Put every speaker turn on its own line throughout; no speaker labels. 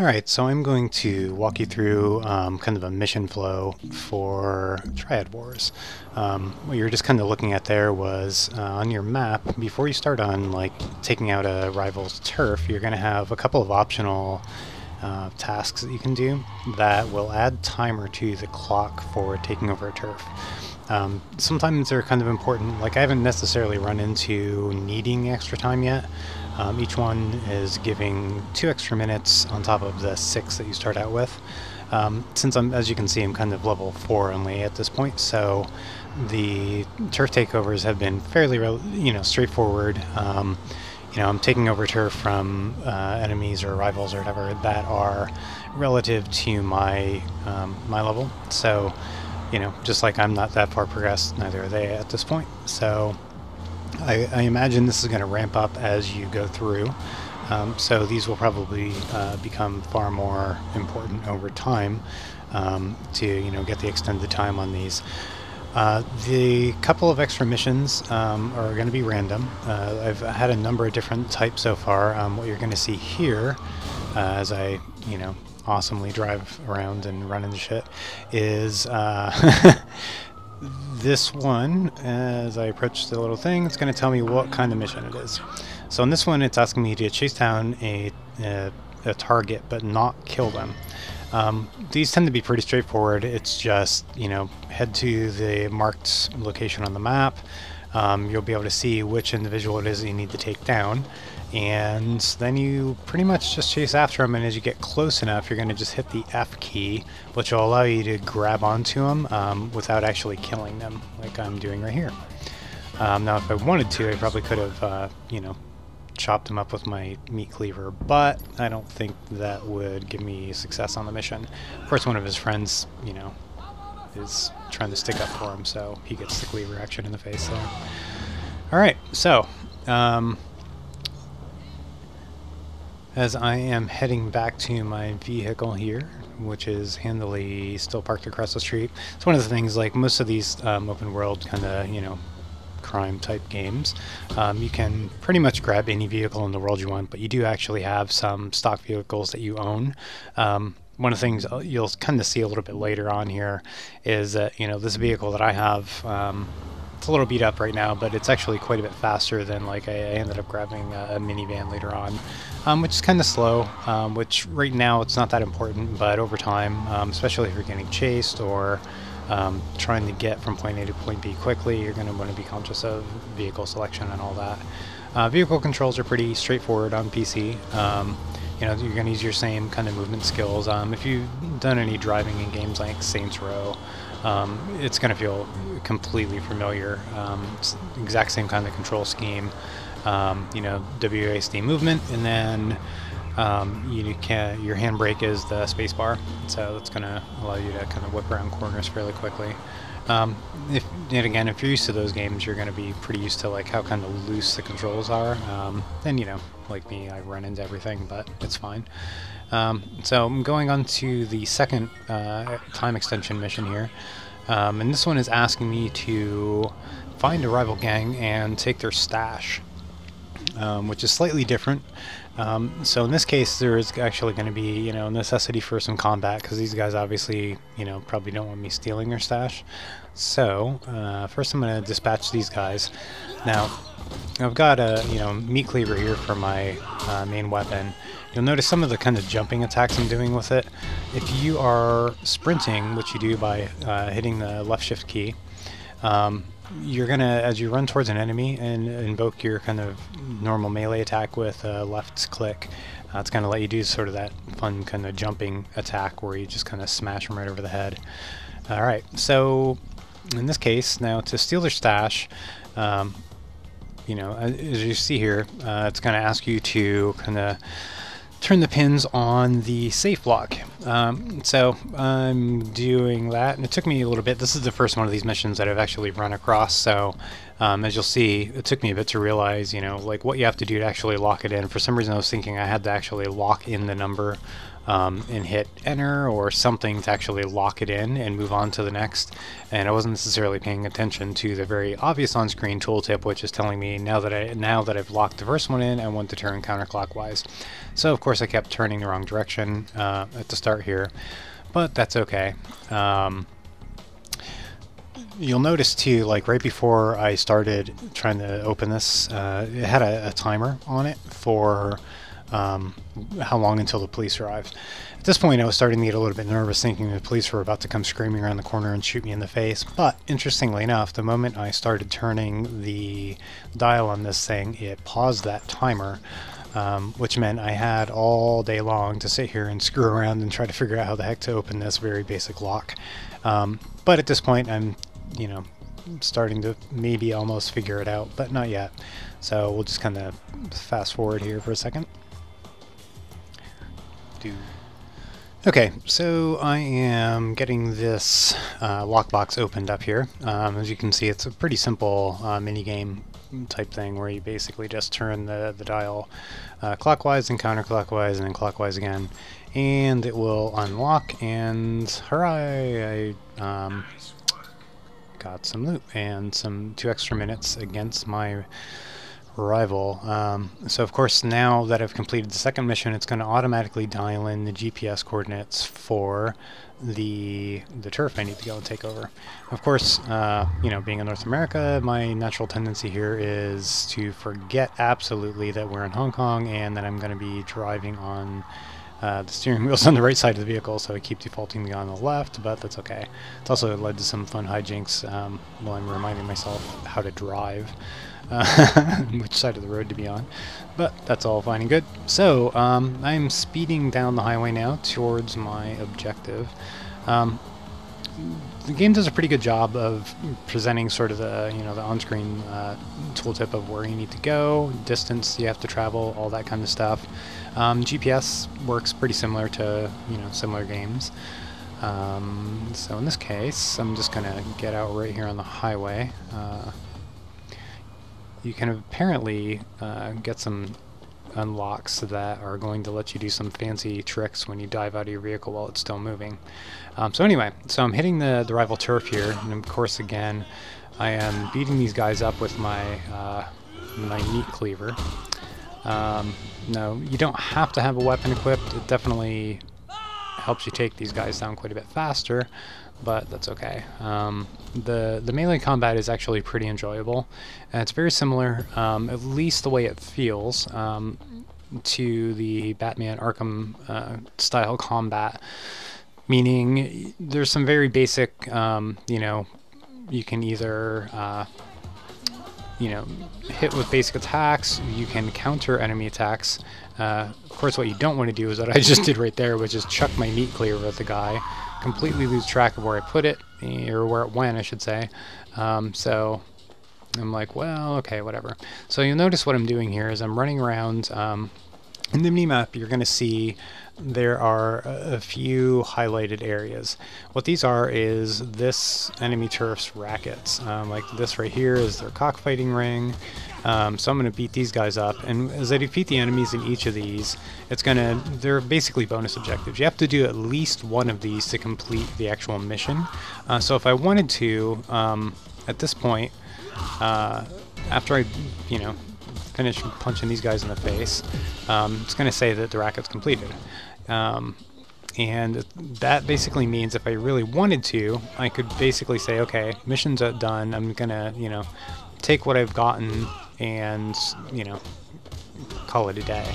Alright, so I'm going to walk you through kind of a mission flow for Triad Wars. What you were just kind of looking at there was on your map, before you start on like taking out a rival's turf, you're going to have a couple of optional tasks that you can do that will add timer to the clock for taking over a turf. Sometimes they're kind of important. Like, I haven't necessarily run into needing extra time yet. Each one is giving 2 extra minutes on top of the 6 that you start out with. Since as you can see, I'm kind of level 4 only at this point, so the turf takeovers have been fairly, straightforward. I'm taking over turf from enemies or rivals or whatever that are relative to my my level. So, just like I'm not that far progressed, neither are they at this point. So I imagine this is going to ramp up as you go through. So these will probably become far more important over time to get the extended time on these. The couple of extra missions are going to be random. I've had a number of different types so far. What you're going to see here, as I awesomely drive around and run into shit, is this one. As I approach the little thing, it's going to tell me what kind of mission it is. So in this one, it's asking me to chase down a target but not kill them. These tend to be pretty straightforward. It's just, head to the marked location on the map. You'll be able to see which individual it is that you need to take down, and then you pretty much just chase after them, and as you get close enough, you're going to just hit the F key, which will allow you to grab onto them without actually killing them, like I'm doing right here. Now, if I wanted to, I probably could have, chopped them up with my meat cleaver, but I don't think that would give me success on the mission. Of course, one of his friends, is trying to stick up for him, so he gets the cleaver action in the face there. Alright, so as I am heading back to my vehicle here, which is handily still parked across the street, it's one of the things, like most of these open world kind of, crime type games, you can pretty much grab any vehicle in the world you want, but you do actually have some stock vehicles that you own. One of the things you'll kind of see a little bit later on here is that, this vehicle that I have, it's a little beat up right now, but it's actually quite a bit faster than, like, I ended up grabbing a minivan later on, which is kind of slow, which right now it's not that important, but over time, especially if you're getting chased or trying to get from point A to point B quickly, you're going to want to be conscious of vehicle selection and all that. Vehicle controls are pretty straightforward on PC. You're going to use your same kind of movement skills. If you've done any driving in games like Saints Row, it's going to feel completely familiar. It's the exact same kind of control scheme. WASD movement, and then your handbrake is the space bar, so that's going to allow you to kind of whip around corners fairly quickly. If you're used to those games, you're going to be pretty used to like how kind of loose the controls are. And like me, I run into everything, but it's fine. So I'm going on to the second time extension mission here, and this one is asking me to find a rival gang and take their stash, which is slightly different. So in this case, there is actually going to be, necessity for some combat, because these guys obviously, probably don't want me stealing their stash. So first I'm going to dispatch these guys. Now, I've got a, meat cleaver here for my main weapon. You'll notice some of the kind of jumping attacks I'm doing with it. If you are sprinting, which you do by hitting the left shift key, you're gonna, as you run towards an enemy and invoke your kind of normal melee attack with a left click, it's gonna let you do sort of that fun kind of jumping attack where you just kind of smash them right over the head. Alright, so in this case, now to steal their stash, as you see here, it's gonna ask you to kind of turn the pins on the safe lock. So I'm doing that, and it took me a little bit. This is the first one of these missions that I've actually run across, so as you'll see, it took me a bit to realize, like what you have to do to actually lock it in. For some reason I was thinking I had to actually lock in the number and hit enter or something to actually lock it in and move on to the next. And I wasn't necessarily paying attention to the very obvious on-screen tooltip, which is telling me now that I've locked the first one in, I want to turn counterclockwise. So of course I kept turning the wrong direction at the start here, but that's okay. You'll notice too, like right before I started trying to open this, it had a timer on it for how long until the police arrived. At this point I was starting to get a little bit nervous, thinking the police were about to come screaming around the corner and shoot me in the face. But interestingly enough, the moment I started turning the dial on this thing, it paused that timer, which meant I had all day long to sit here and screw around and try to figure out how the heck to open this very basic lock. But at this point I'm starting to maybe almost figure it out, but not yet. So we'll just kind of fast forward here for a second. Okay, so I am getting this lockbox opened up here. As you can see, it's a pretty simple mini game type thing where you basically just turn the dial clockwise and counterclockwise and then clockwise again, and it will unlock. And hooray! I got some loot and some 2 extra minutes against my rival. So of course now that I've completed the second mission, it's going to automatically dial in the GPS coordinates for the turf I need to go and take over. Of course, you know, being in North America, my natural tendency here is to forget absolutely that we're in Hong Kong and that I'm going to be driving on the steering wheel's on the right side of the vehicle, so I keep defaulting to go on the left, but that's okay. It's also led to some fun hijinks while I'm reminding myself how to drive, which side of the road to be on, but that's all fine and good. So I'm speeding down the highway now towards my objective. The game does a pretty good job of presenting sort of the, you know, the on-screen tooltip of where you need to go, distance you have to travel, all that kind of stuff. GPS works pretty similar to, you know, similar games. So in this case, I'm just gonna get out right here on the highway. You can apparently get some unlocks that are going to let you do some fancy tricks when you dive out of your vehicle while it's still moving. So anyway, so I'm hitting the rival turf here, and of course again I am beating these guys up with my my meat cleaver. No, you don't have to have a weapon equipped. It definitely helps you take these guys down quite a bit faster, but that's okay. The melee combat is actually pretty enjoyable, and it's very similar, at least the way it feels, to the Batman Arkham style combat, meaning there's some very basic, you know, you can either you know, hit with basic attacks, you can counter enemy attacks. Of course what you don't want to do is what I just did right there, which is chuck my meat cleaver at the guy, completely lose track of where I put it, or where it went I should say. So I'm like, well, okay, whatever. So you'll notice what I'm doing here is I'm running around. In the minimap you're going to see there are a few highlighted areas. What these are is this enemy turf's rackets. Like this right here is their cockfighting ring. So I'm going to beat these guys up, and as I defeat the enemies in each of these, they're basically bonus objectives. You have to do at least one of these to complete the actual mission. So if I wanted to, at this point, after I, you know, finish punching these guys in the face, it's going to say that the racket's completed. And that basically means if I really wanted to, I could basically say, okay, mission's done, I'm gonna, you know, take what I've gotten and, you know, call it a day.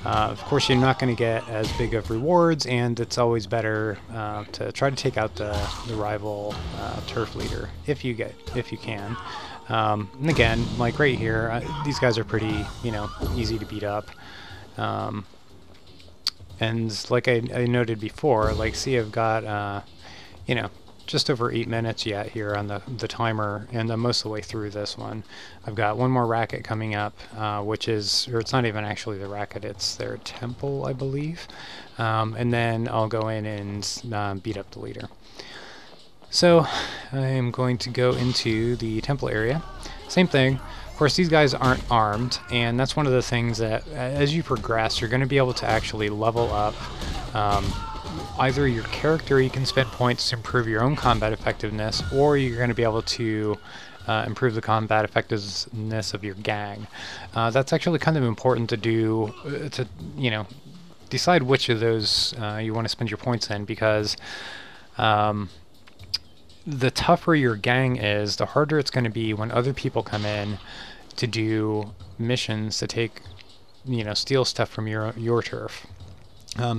Of course you're not going to get as big of rewards, and it's always better to try to take out the rival turf leader if you can. And again, like right here, these guys are pretty, you know, easy to beat up. And like I noted before, like, see, I've got, you know, just over 8 minutes yet here on the timer, and I'm most of the way through this one. I've got one more racket coming up, which is, or it's not even actually the racket, it's their temple, I believe. And then I'll go in and beat up the leader. So I'm going to go into the temple area. Same thing. Of course, these guys aren't armed, and that's one of the things that as you progress, you're going to be able to actually level up either your character, you can spend points to improve your own combat effectiveness, or you're going to be able to improve the combat effectiveness of your gang. That's actually kind of important to do, to, you know, decide which of those you want to spend your points in, because the tougher your gang is, the harder it's going to be when other people come in to do missions to take, you know, steal stuff from your turf.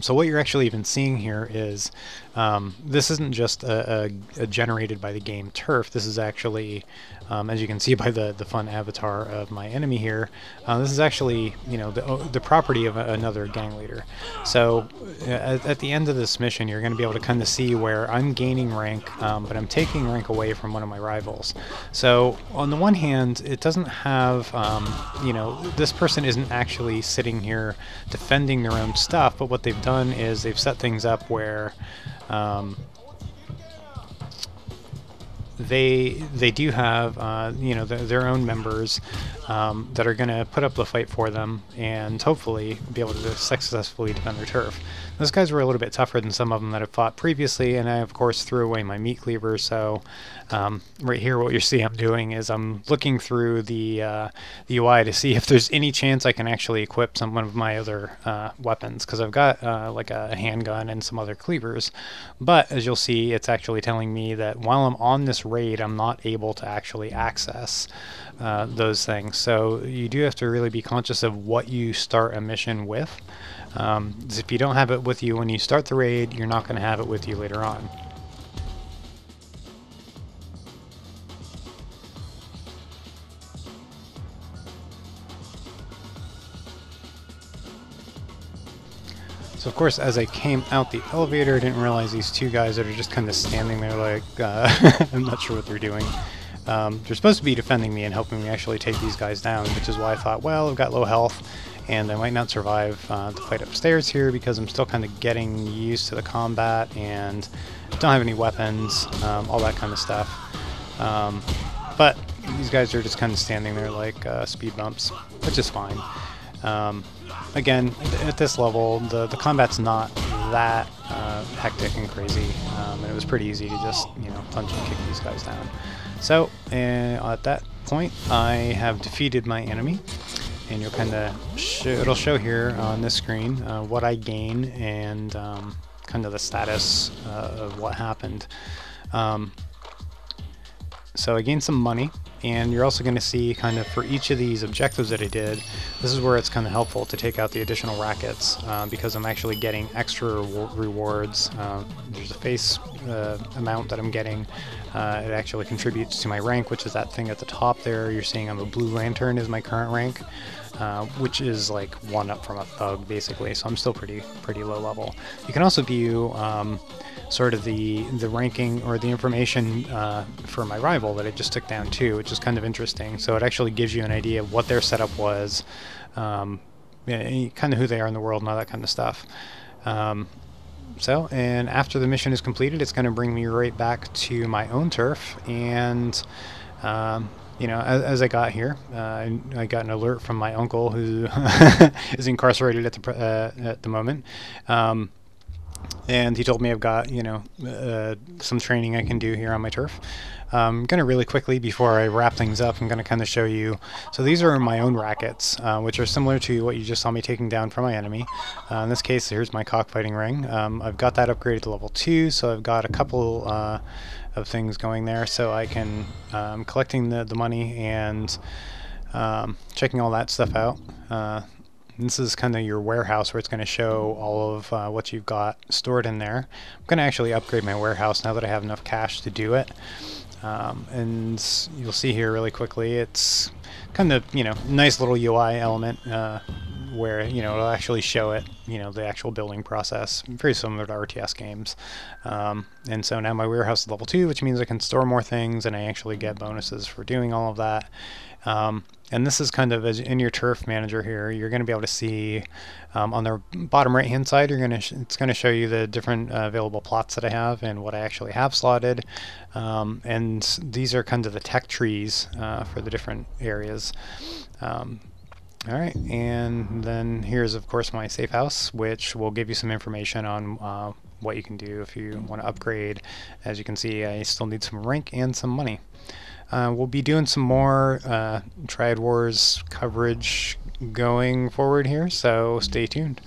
So what you're actually even seeing here is this isn't just a generated by the game turf. This is actually, as you can see by the fun avatar of my enemy here, this is actually, you know, the property of another gang leader. So at the end of this mission, you're going to be able to kind of see where I'm gaining rank, but I'm taking rank away from one of my rivals. So on the one hand, it doesn't have, you know, this person isn't actually sitting here defending their own stuff, but what they've done is they've set things up where they do have you know, their own members that are going to put up the fight for them and hopefully be able to successfully defend their turf. Those guys were a little bit tougher than some of them that I've fought previously, and I of course threw away my meat cleaver. So right here, what you see I'm doing is I'm looking through the UI to see if there's any chance I can actually equip some of my other weapons, because I've got like a handgun and some other cleavers. But as you'll see, it's actually telling me that while I'm on this raid, I'm not able to actually access those things. So you do have to really be conscious of what you start a mission with. If you don't have it with you when you start the raid, you're not going to have it with you later on. So of course, as I came out the elevator, I didn't realize these two guys that are just kind of standing there like, I'm not sure what they're doing. They're supposed to be defending me and helping me actually take these guys down, which is why I thought, well, I've got low health, and I might not survive the fight upstairs here because I'm still kind of getting used to the combat and don't have any weapons, all that kind of stuff. But these guys are just kind of standing there like speed bumps, which is fine. Again, at this level, the combat's not that hectic and crazy, and it was pretty easy to just, you know, punch and kick these guys down. So, at that point, I have defeated my enemy, and you'll kind of it'll show here on this screen what I gain and kind of the status of what happened. So I gained some money, and you're also going to see kind of for each of these objectives that I did, this is where it's kind of helpful to take out the additional rackets, because I'm actually getting extra rewards. There's a face amount that I'm getting. It actually contributes to my rank, which is that thing at the top there. You're seeing I'm a Blue Lantern is my current rank, which is like one up from a thug basically, so I'm still pretty low level. You can also view sort of the ranking or the information for my rival that I just took down too, which is kind of interesting. So it actually gives you an idea of what their setup was, kind of who they are in the world and all that kind of stuff. And after the mission is completed, it's going to bring me right back to my own turf, and you know, as I got here, I got an alert from my uncle who is incarcerated at the moment. And he told me I've got, you know, some training I can do here on my turf. I'm going to really quickly, before I wrap things up, I'm going to kind of show you. So these are my own rackets, which are similar to what you just saw me taking down from my enemy. In this case, here's my cockfighting ring. I've got that upgraded to level 2, so I've got a couple of things going there. So I can, collecting the money and checking all that stuff out. This is kind of your warehouse where it's going to show all of what you've got stored in there. I'm going to actually upgrade my warehouse now that I have enough cash to do it. And you'll see here really quickly, it's kind of, you know, nice little UI element where, you know, it'll actually show it, you know, the actual building process, very similar to RTS games. And so now my warehouse is level 2, which means I can store more things and I actually get bonuses for doing all of that. And this is kind of, as in your turf manager here, you're going to be able to see on the bottom right hand side, it's going to show you the different available plots that I have and what I actually have slotted. And these are kind of the tech trees for the different areas. Alright, and then here's of course my safe house, which will give you some information on what you can do if you want to upgrade. As you can see, I still need some rank and some money. We'll be doing some more Triad Wars coverage going forward here, so stay tuned.